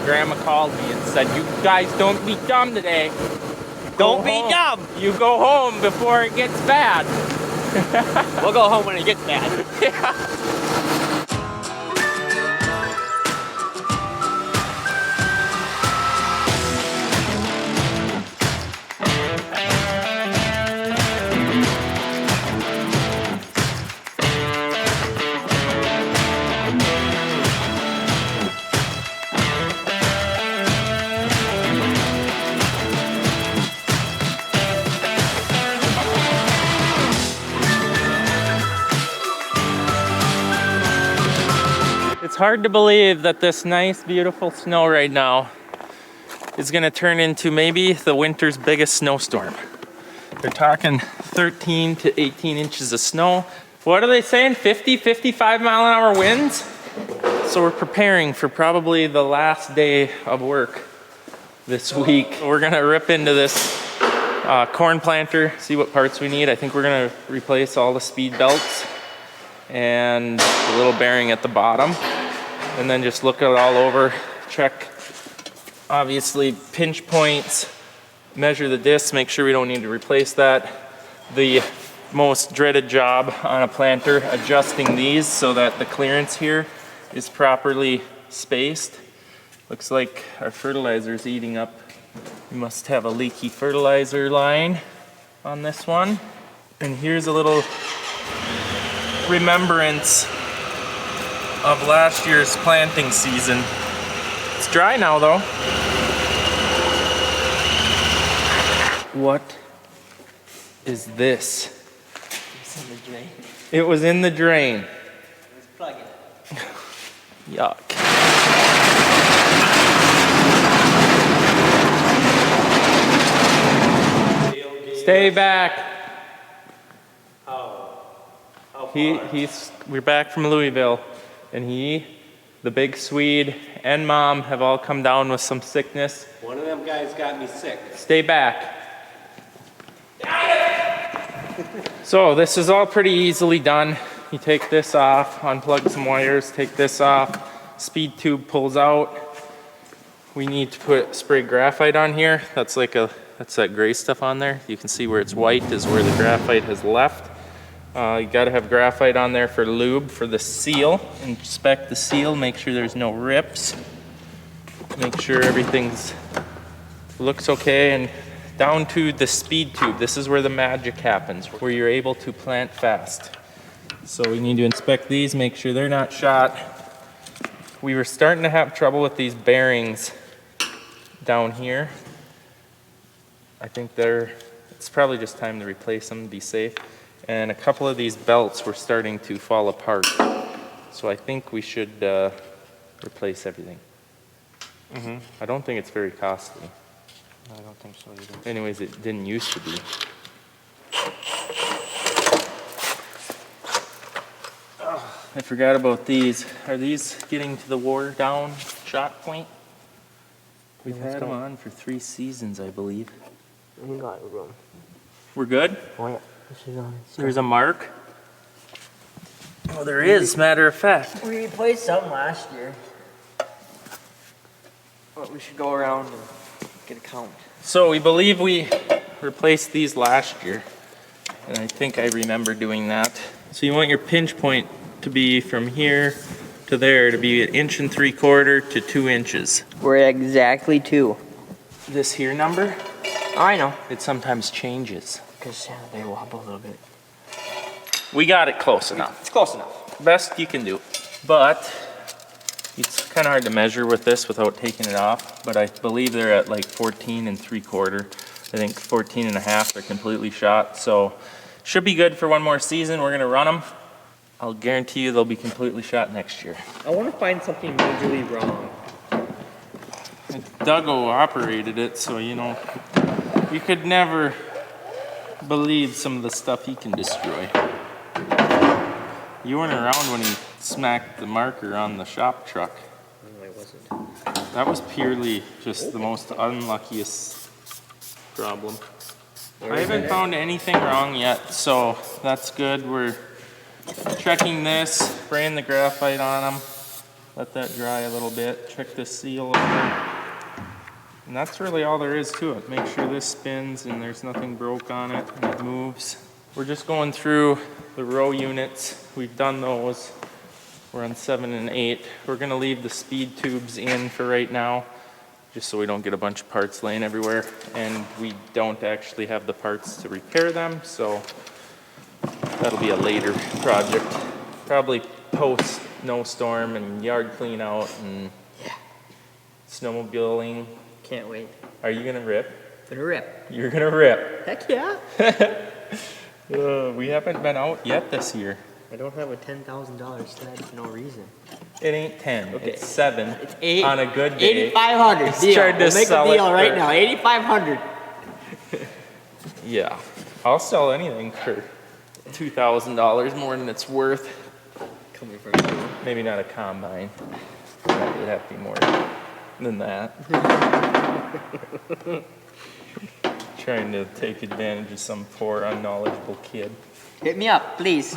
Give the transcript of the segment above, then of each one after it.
grandma called me and said, "You guys don't be dumb today. Don't be dumb. You go home before it gets bad." We'll go home when it gets bad. Yeah. It's hard to believe that this nice, beautiful snow right now is gonna turn into maybe the winter's biggest snowstorm. They're talking 13 to 18 inches of snow. What are they saying? 50, 55 mile an hour winds? So we're preparing for probably the last day of work this week. We're gonna rip into this corn planter, see what parts we need. I think we're gonna replace all the speed belts and the little bearing at the bottom, and then just look it all over, check obviously pinch points, measure the discs, make sure we don't need to replace that. The most dreaded job on a planter, adjusting these so that the clearance here is properly spaced. Looks like our fertilizer is eating up. We must have a leaky fertilizer line on this one. And here's a little remembrance of last year's planting season. It's dry now though. What is this? It's in the drain. It was in the drain. Let's plug it. Yuck. Stay back. We're back from Louisville, and the big Swede, and Mom have all come down with some sickness. One of them guys got me sick. Stay back. So this is all pretty easily done. You take this off, unplug some wires, take this off, speed tube pulls out. We need to spray graphite on here. That's that gray stuff on there. You can see where it's white is where the graphite has left. You gotta have graphite on there for lube, for the seal. Inspect the seal, make sure there's no rips. Make sure everything's looks okay, and down to the speed tube. This is where the magic happens, where you're able to plant fast. So we need to inspect these, make sure they're not shot. We were starting to have trouble with these bearings down here. I think it's probably just time to replace them, be safe. And a couple of these belts were starting to fall apart. So I think we should replace everything. I don't think it's very costly. I don't think so either. Anyways, it didn't used to be. Oh, I forgot about these. Are these getting to the wore down shot point? We've had them on for 3 seasons, I believe. We got room. We're good? Oh yeah. This is on. There's a mark. Oh, there is, matter of fact. We replaced some last year. But we should go around and get a count. So we believe we replaced these last year. And I think I remember doing that. So you want your pinch point to be from here to there to be 1 3/4 to 2 inches. We're at exactly 2. This here number, Oh, I know. it sometimes changes. Because they wobble a little bit. We got it close enough. It's close enough. Best you can do. But it's kind of hard to measure with this without taking it off. But I believe they're at like 14 3/4. I think 14 1/2 are completely shot. So should be good for 1 more season. We're gonna run them. I'll guarantee you they'll be completely shot next year. I want to find something majorly wrong. Dougo operated it, so you know, you could never believe some of the stuff he can destroy. You weren't around when he smacked the marker on the shop truck. No, I wasn't. That was purely just the most unluckiest problem. I haven't found anything wrong yet, so that's good. We're checking this, spraying the graphite on them. let that dry a little bit, check the seal over. And that's really all there is to it. Make sure this spins and there's nothing broke on it and it moves. We're just going through the row units. We've done those. We're on 7 and 8. We're gonna leave the speed tubes in for right now, just so we don't get a bunch of parts laying everywhere. And we don't actually have the parts to repair them, so that'll be a later project. Probably post snowstorm and yard clean out and snowmobiling. Can't wait. Are you gonna rip? Gonna rip. You're gonna rip. Heck yeah. We haven't been out yet this year. I don't have a $10,000 sled for no reason. It ain't 10, Okay. it's 7 It's 8. on a good day. 8,500 He's deal. trying to We'll make a sell it deal right for- now. 8,500. Yeah, I'll sell anything for $2,000 more than it's worth. Coming from you. Maybe not a combine. It'd have to be more than that. Trying to take advantage of some poor, unknowledgeable kid. Hit me up, please.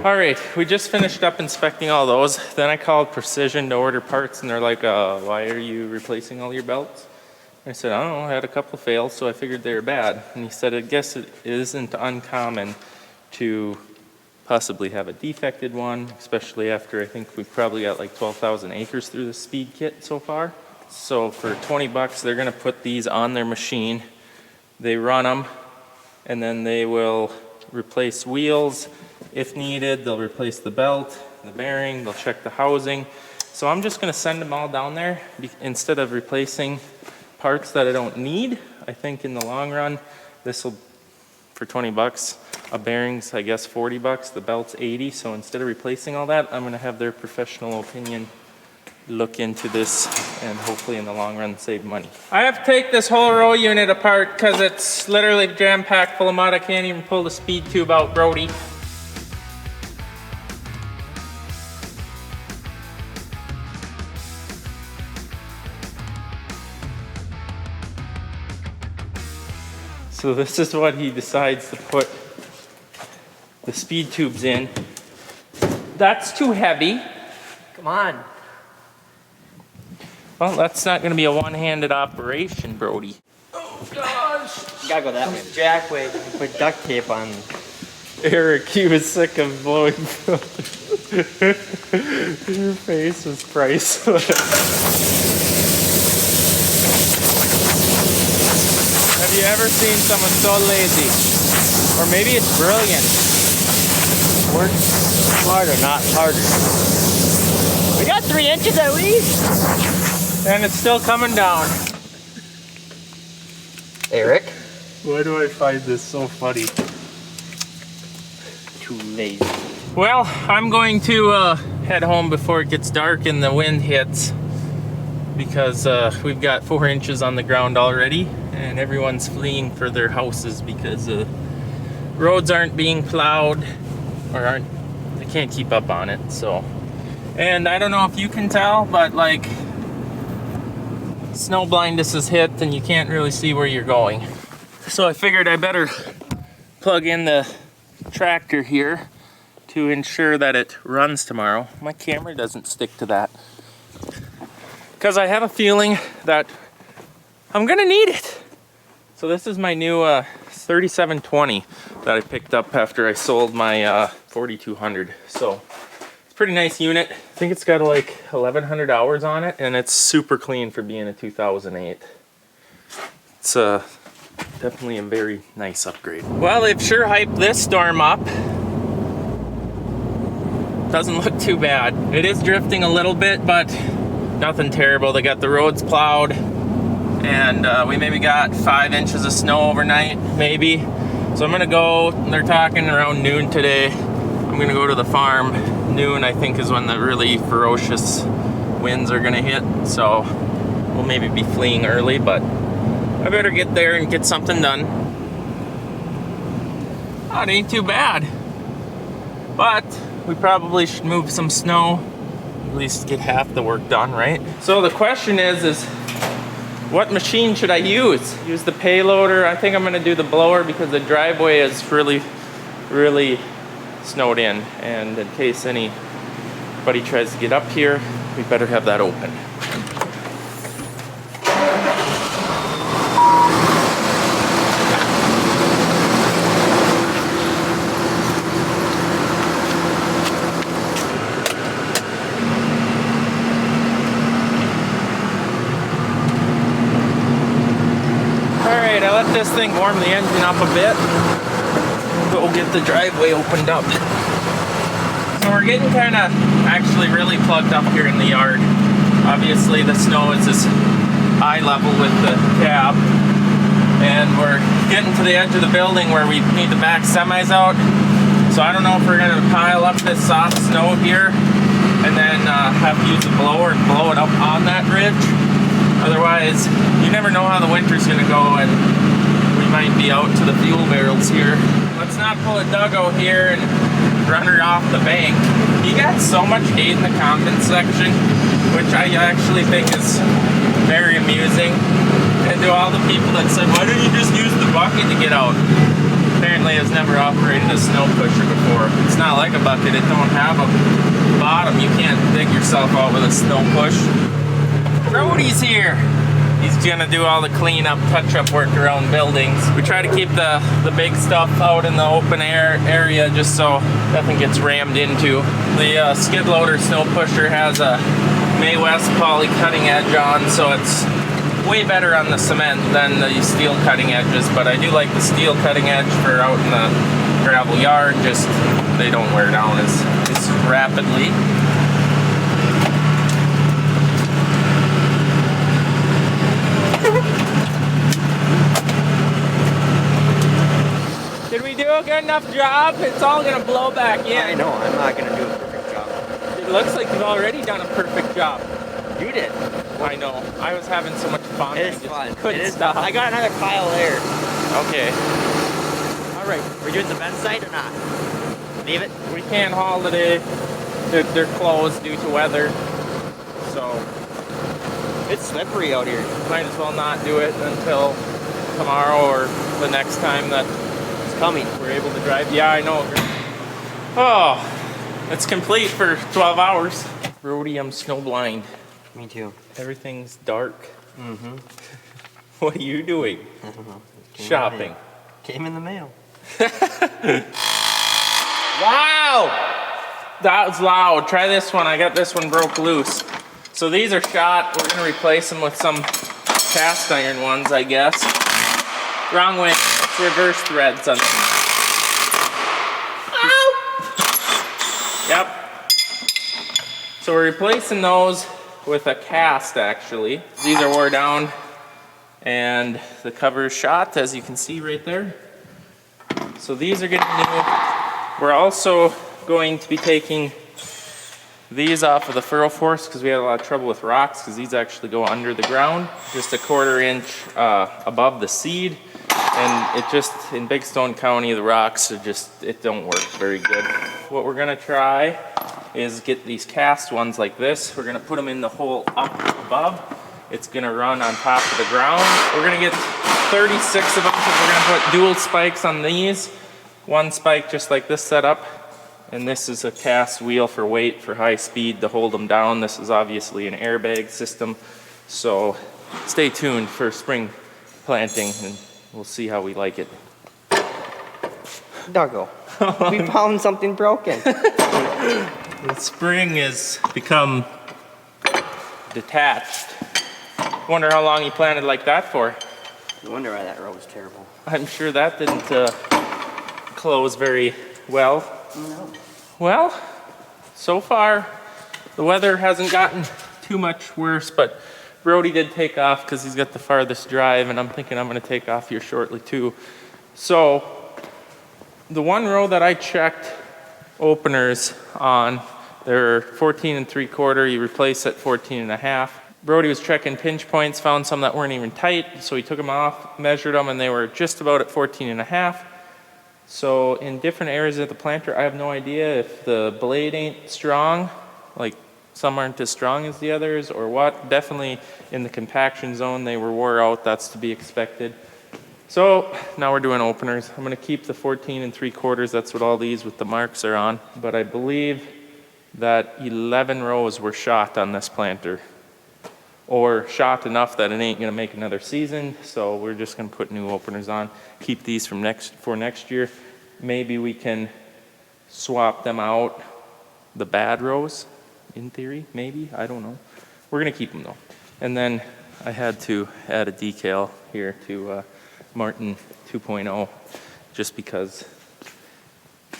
All right, we just finished up inspecting all those. Then I called Precision to order parts, and they're like, why are you replacing all your belts? I said, I don't know, I had a couple fails, so I figured they were bad. And he said, I guess it isn't uncommon to possibly have a defected one, especially after I think we've probably got like 12,000 acres through the speed kit so far. So for 20 bucks, they're gonna put these on their machine. They run them, and then they will replace wheels. If needed, they'll replace the belt, the bearing, they'll check the housing. So I'm just gonna send them all down there instead of replacing parts that I don't need. I think in the long run, this will, for 20 bucks, a bearing's I guess 40 bucks, the belt's 80. So instead of replacing all that, I'm gonna have their professional opinion look into this and hopefully in the long run save money. I have to take this whole row unit apart because it's literally jam-packed full of mud. I can't even pull the speed tube out, Brody. So this is what he decides to put the speed tubes in. That's too heavy. Come on. Well, that's not gonna be a one-handed operation, Brody. Oh gosh! You gotta go that way. Jack way. Put duct tape on. Eric, he was sick of blowing Your face was priceless. Have you ever seen someone so lazy? Or maybe it's brilliant. Work smarter, not harder. We got 3 inches at least. And it's still coming down. Eric? Why do I find this so funny? Too lazy. Well, I'm going to head home before it gets dark and the wind hits, because we've got 4 inches on the ground already and everyone's fleeing for their houses because roads aren't being plowed or they can't keep up on it. So, and I don't know if you can tell, but like snow blindness is hit and you can't really see where you're going. So I figured I better plug in the tractor here to ensure that it runs tomorrow. My camera doesn't stick to that, because I have a feeling that I'm gonna need it. So this is my new 3720 that I picked up after I sold my 4200. So it's a pretty nice unit. I think it's got like 1100 hours on it, and it's super clean for being a 2008. It's definitely a very nice upgrade. Well, they've sure hyped this storm up. Doesn't look too bad. It is drifting a little bit, but nothing terrible. They got the roads plowed, and we maybe got 5 inches of snow overnight, maybe. So I'm gonna go, they're talking around noon today. I'm gonna go to the farm. Noon, I think, is when the really ferocious winds are gonna hit. So we'll maybe be fleeing early, but I better get there and get something done. Oh, it ain't too bad. But we probably should move some snow, at least get half the work done, right? So the question is what machine should I use? Use the payloader? I think I'm gonna do the blower because the driveway is really, really snowed in. And in case anybody tries to get up here, we better have that open. Alright, I let this thing warm the engine up a bit. Go get the driveway opened up. So we're getting kind of actually really plugged up here in the yard. Obviously the snow is this eye level with the cab, and we're getting to the edge of the building where we need to back semis out. So I don't know if we're going to pile up this soft snow here and then have to use the blower and blow it up on that ridge. Otherwise, you never know how the winter's going to go, and we might be out to the fuel barrels here. Let's not pull a Dougo here and run her off the bank. He got so much hate in the comment section, which I actually think is very amusing. And to all the people that said, why don't you just use the bucket to get out? Apparently has never operated a snow pusher before. It's not like a bucket, it don't have a bottom. You can't dig yourself out with a snow push. Brody's here. He's gonna do all the cleanup, touch-up work around buildings. We try to keep the big stuff out in the open air area just so nothing gets rammed into. The skid loader snow pusher has a May West poly cutting edge on, so it's way better on the cement than the steel cutting edges, but I do like the steel cutting edge for out in the gravel yard, just they don't wear down as rapidly. Did we do a good enough job? It's all gonna blow back in. I know, I'm not gonna do a perfect job. It looks like you've already done a perfect job. You did. I know. I was having so much fun. It is fun. Couldn't It is stop. fun. I got another pile there. Okay. All right. We're doing the Mn site or not? Leave it? We can't haul today. They're closed due to weather. So It's slippery out here. might as well not do it until tomorrow or the next time that It's coming. we're able to drive. Yeah, I know. Oh, it's complete for 12 hours. Brody, I'm snowblind. Me too. Everything's dark. Mm-hmm. What are you doing? I don't know. Shopping. Came in the mail. Wow! That was loud. Try this one. I got this one broke loose. So these are shot. We're gonna replace them with some cast iron ones, I guess. Wrong way. It's reverse threads on them. Ow! Yep. So we're replacing those with a cast, actually. These are wore down and the cover is shot, as you can see right there. So these are getting new. We're also going to be taking these off of the furrow force because we had a lot of trouble with rocks, because these actually go under the ground, just a 1/4 inch above the seed. And it just, in Big Stone County, the rocks are just, it don't work very good. What we're gonna try is get these cast ones like this. We're gonna put them in the hole up above. It's gonna run on top of the ground. We're gonna get 36 of them because we're gonna put dual spikes on these. One spike just like this setup. And this is a cast wheel for weight, for high speed to hold them down. This is obviously an airbag system. So stay tuned for spring planting and we'll see how we like it. Dougo. We found something broken. The spring has become detached. Wonder how long you planted like that for. No wonder why that road was terrible. I'm sure that didn't close very well. No. Well, so far the weather hasn't gotten too much worse, but Brody did take off because he's got the farthest drive, and I'm thinking I'm going to take off here shortly too. So the one row that I checked openers on, they're 14 3/4. You replace at 14 1/2. Brody was checking pinch points, found some that weren't even tight, so he took them off, measured them, and they were just about at 14 1/2. So in different areas of the planter, I have no idea if the blade ain't strong, like some aren't as strong as the others or what. Definitely in the compaction zone, they were wore out. That's to be expected. So now we're doing openers. I'm gonna keep the 14 3/4. That's what all these with the marks are on. But I believe that 11 rows were shot on this planter, or shot enough that it ain't gonna make another season. So we're just gonna put new openers on. Keep these for next year. Maybe we can swap them out, the bad rows, in theory, maybe, I don't know. We're gonna keep them though. And then I had to add a decal here to Martin 2.0 just because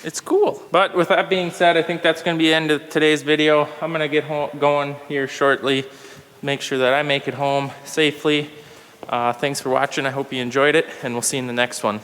it's cool. But with that being said, I think that's gonna be the end of today's video. I'm gonna get going here shortly, make sure that I make it home safely. Thanks for watching. I hope you enjoyed it, and we'll see you in the next one.